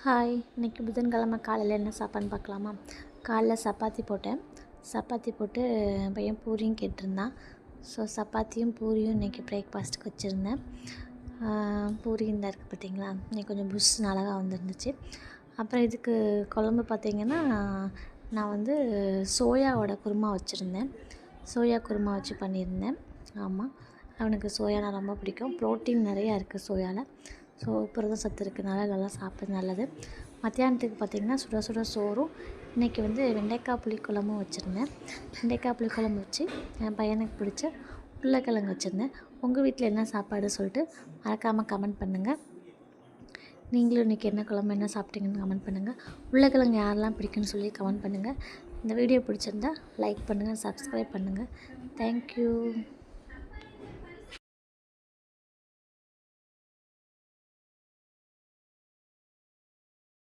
Hi, இன்றைக்கி புதன்கிழமை காலையில் என்ன சாப்பாடுன்னு பார்க்கலாமா? காலைல சப்பாத்தி போட்டேன். சப்பாத்தி போட்டு என் பையன் பூரியும் கேட்டிருந்தான். ஸோ சப்பாத்தியும் பூரியும் இன்றைக்கி பிரேக்ஃபாஸ்ட்டுக்கு வச்சுருந்தேன். பூரி இந்த இருக்குது பார்த்திங்களா, இன்றைக்கி கொஞ்சம் புஷ்ஷுன்னு அழகாக வந்துருந்துச்சு. அப்புறம் இதுக்கு குழம்பு பார்த்திங்கன்னா, நான் வந்து சோயாவோட குருமா வச்சுருந்தேன். சோயா குருமா வச்சு பண்ணியிருந்தேன். ஆமாம், அவனுக்கு சோயானா ரொம்ப பிடிக்கும். ப்ரோட்டீன் நிறையா இருக்குது சோயாவில். ஸோ புரத சத்து இருக்கிறதுனால நல்லா சாப்பிட்றது நல்லது. மத்தியானத்துக்கு பார்த்திங்கன்னா சுட சுட சோறும், இன்றைக்கி வந்து வெண்டைக்காய் புளிக்குழம்பும் வச்சுருந்தேன். வெண்டைக்காய் புளிக்குழம்பு வச்சு என் பையனுக்கு பிடிச்ச உருளைக்கிழங்கு வச்சுருந்தேன். உங்கள் வீட்டில் என்ன சாப்பாடு சொல்லிட்டு மறக்காமல் கமெண்ட் பண்ணுங்கள். நீங்களும் இன்றைக்கி என்ன குழம்பு என்ன சாப்பிட்டீங்கன்னு கமெண்ட் பண்ணுங்கள். உருளைக்கிழங்கு யாரெல்லாம் பிடிக்குன்னு சொல்லி கமெண்ட் பண்ணுங்கள். இந்த வீடியோ பிடிச்சிருந்தா லைக் பண்ணுங்கள், சப்ஸ்கிரைப் பண்ணுங்கள். தேங்க்யூ.